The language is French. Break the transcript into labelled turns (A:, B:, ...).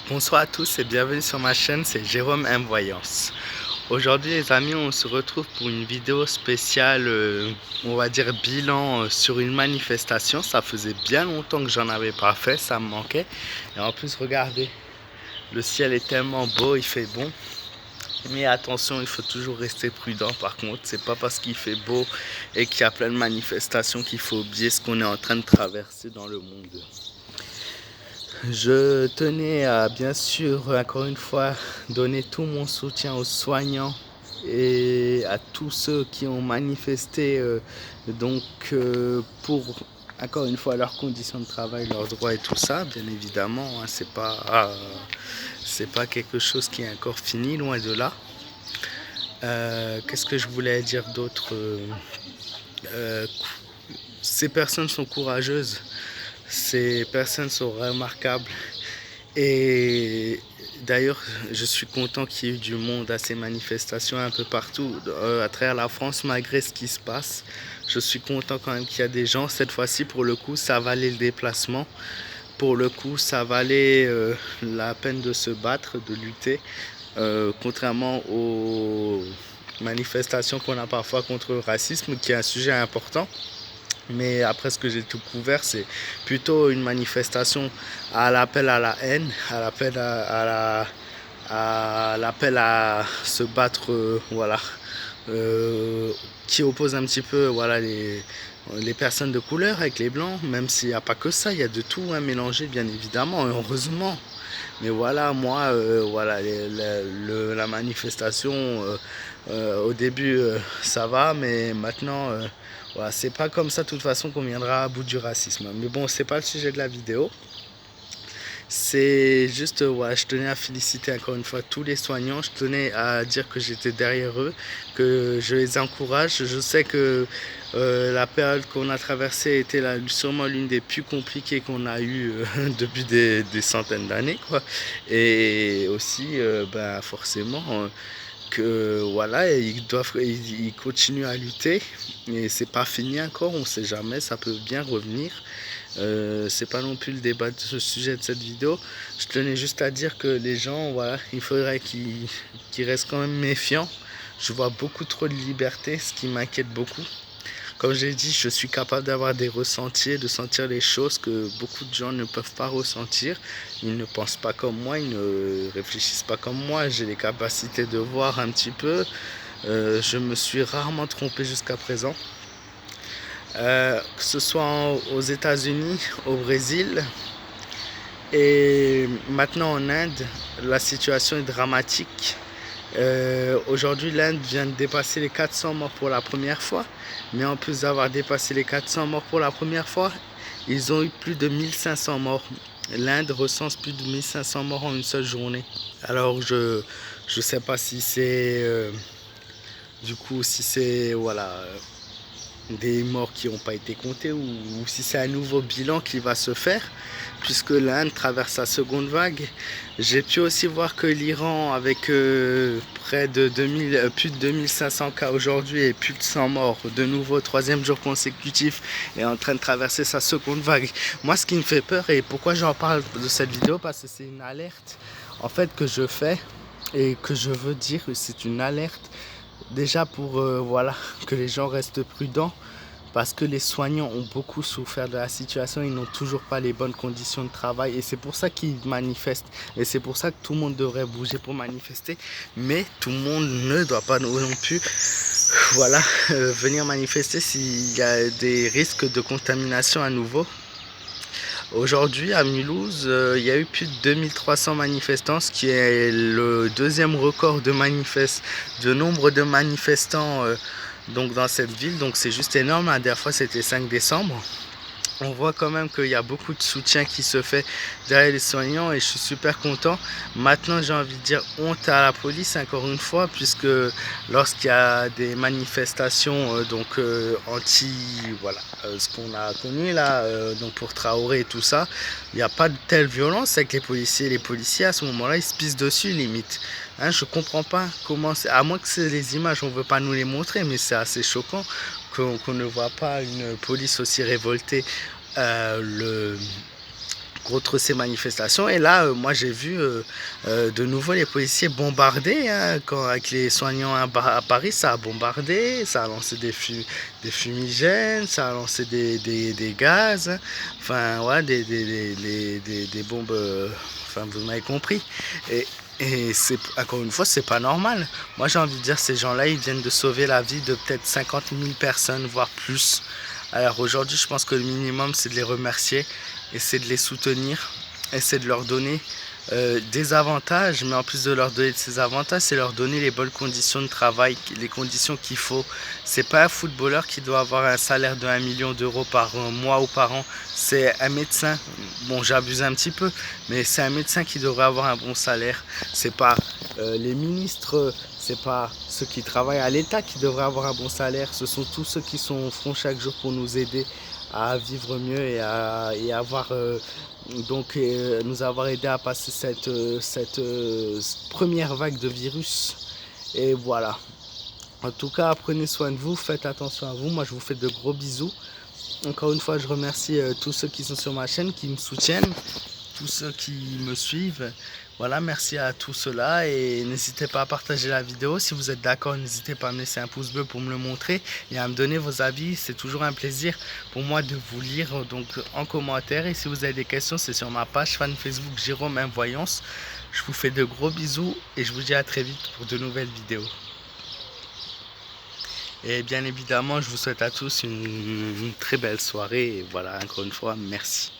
A: Bonsoir à tous et bienvenue sur ma chaîne, c'est Jérôme M Voyance. Aujourd'hui les amis, on se retrouve pour une vidéo spéciale, on va dire bilan sur une manifestation. Ça faisait bien longtemps que j'en avais pas fait, ça me manquait. Et en plus regardez, le ciel est tellement beau, il fait bon. Mais attention, il faut toujours rester prudent par contre. C'est pas parce qu'il fait beau et qu'il y a plein de manifestations qu'il faut oublier ce qu'on est en train de traverser dans le monde. Je tenais à bien sûr encore une fois donner tout mon soutien aux soignants et à tous ceux qui ont manifesté pour encore une fois leurs conditions de travail, leurs droits et tout ça. Bien évidemment, hein, c'est pas quelque chose qui est encore fini, loin de là. Qu'est-ce que je voulais dire d'autre? Ces personnes sont courageuses. Ces personnes sont remarquables et d'ailleurs je suis content qu'il y ait eu du monde à ces manifestations un peu partout à travers la France malgré ce qui se passe. Je suis content quand même qu'il y a des gens. Cette fois-ci pour le coup ça valait le déplacement. Pour le coup ça valait la peine de se battre, de lutter. Contrairement aux manifestations qu'on a parfois contre le racisme qui est un sujet important. Mais après ce que j'ai tout couvert, c'est plutôt une manifestation à l'appel à la haine, à l'appel à se battre, voilà, qui oppose un petit peu, voilà, les personnes de couleur avec les blancs, même s'il n'y a pas que ça, il y a de tout hein, mélangé bien évidemment, et heureusement. Mais voilà, moi, voilà, la manifestation, au début, ça va, mais maintenant, voilà, c'est pas comme ça de toute façon qu'on viendra à bout du racisme. Mais bon, c'est pas le sujet de la vidéo. C'est juste, voilà, je tenais à féliciter encore une fois tous les soignants. Je tenais à dire que j'étais derrière eux, que je les encourage. Je sais que la période qu'on a traversée était sûrement l'une des plus compliquées qu'on a eues depuis des centaines d'années, quoi. Et aussi, ben, forcément, que voilà, ils continuent à lutter. Et c'est pas fini encore, on sait jamais, ça peut bien revenir. C'est pas non plus le débat de ce sujet de cette vidéo. Je tenais juste à dire que les gens, voilà, il faudrait qu'ils restent quand même méfiants. Je vois beaucoup trop de liberté, ce qui m'inquiète beaucoup. Comme j'ai dit, je suis capable d'avoir des ressentis, de sentir les choses que beaucoup de gens ne peuvent pas ressentir. Ils ne pensent pas comme moi, ils ne réfléchissent pas comme moi. J'ai les capacités de voir un petit peu. Je me suis rarement trompé jusqu'à présent. Que ce soit aux États-Unis, au Brésil et maintenant en Inde, la situation est dramatique. Aujourd'hui, l'Inde vient de dépasser les 400 morts pour la première fois, mais en plus d'avoir dépassé les 400 morts pour la première fois, ils ont eu plus de 1500 morts. L'Inde recense plus de 1500 morts en une seule journée. Alors je sais pas si c'est du coup si c'est voilà des morts qui n'ont pas été comptés ou si c'est un nouveau bilan qui va se faire puisque l'Inde traverse sa seconde vague. J'ai pu aussi voir que l'Iran avec près de plus de 2500 cas aujourd'hui et plus de 100 morts, de nouveau troisième jour consécutif, est en train de traverser sa seconde vague. Moi ce qui me fait peur et pourquoi j'en parle de cette vidéo, parce que c'est une alerte en fait que je fais et que je veux dire, c'est une alerte déjà pour voilà, que les gens restent prudents parce que les soignants ont beaucoup souffert de la situation, ils n'ont toujours pas les bonnes conditions de travail et c'est pour ça qu'ils manifestent et c'est pour ça que tout le monde devrait bouger pour manifester, mais tout le monde ne doit pas non plus voilà, venir manifester s'il y a des risques de contamination à nouveau. Aujourd'hui à Mulhouse, il y a eu plus de 2300 manifestants, ce qui est le deuxième record de nombre de manifestants donc dans cette ville. Donc c'est juste énorme. La dernière fois c'était 5 décembre. On voit quand même qu'il y a beaucoup de soutien qui se fait derrière les soignants et je suis super content. Maintenant j'ai envie de dire honte à la police encore une fois, puisque lorsqu'il y a des manifestations anti voilà ce qu'on a connu là donc pour Traoré et tout ça, il n'y a pas de telle violence avec les policiers. Les policiers à ce moment là ils se pissent dessus limite. Hein, je comprends pas comment c'est, à moins que c'est les images, on veut pas nous les montrer, mais c'est assez choquant qu'on ne voit pas une police aussi révoltée contre ces manifestations. Et là, moi j'ai vu de nouveau les policiers bombarder, hein, avec les soignants à Paris, ça a bombardé, ça a lancé des fumigènes, ça a lancé des gaz, hein. Enfin ouais, des bombes, enfin vous m'avez compris. Et c'est, encore une fois, c'est pas normal. Moi j'ai envie de dire, ces gens-là, ils viennent de sauver la vie de peut-être 50 000 personnes, voire plus. Alors aujourd'hui, je pense que le minimum, c'est de les remercier et c'est de les soutenir et c'est de leur donner des avantages, mais en plus de leur donner ces avantages, c'est leur donner les bonnes conditions de travail, les conditions qu'il faut. C'est pas un footballeur qui doit avoir un salaire de 1 million d'euros par mois ou par an, c'est un médecin. Bon, j'abuse un petit peu, mais c'est un médecin qui devrait avoir un bon salaire. C'est pas les ministres, c'est pas ceux qui travaillent à l'État qui devraient avoir un bon salaire, ce sont tous ceux qui sont au front chaque jour pour nous aider à vivre mieux et à avoir nous avoir aidé à passer cette première vague de virus. Et voilà. En tout cas, prenez soin de vous, faites attention à vous. Moi, je vous fais de gros bisous. Encore une fois, je remercie tous ceux qui sont sur ma chaîne, qui me soutiennent, tous ceux qui me suivent. Voilà, merci à tous ceux-là et n'hésitez pas à partager la vidéo. Si vous êtes d'accord, n'hésitez pas à me laisser un pouce bleu pour me le montrer et à me donner vos avis. C'est toujours un plaisir pour moi de vous lire donc en commentaire. Et si vous avez des questions, c'est sur ma page fan Facebook Jérôme Voyance. Je vous fais de gros bisous et je vous dis à très vite pour de nouvelles vidéos. Et bien évidemment, je vous souhaite à tous une très belle soirée. Et voilà, encore une fois, merci.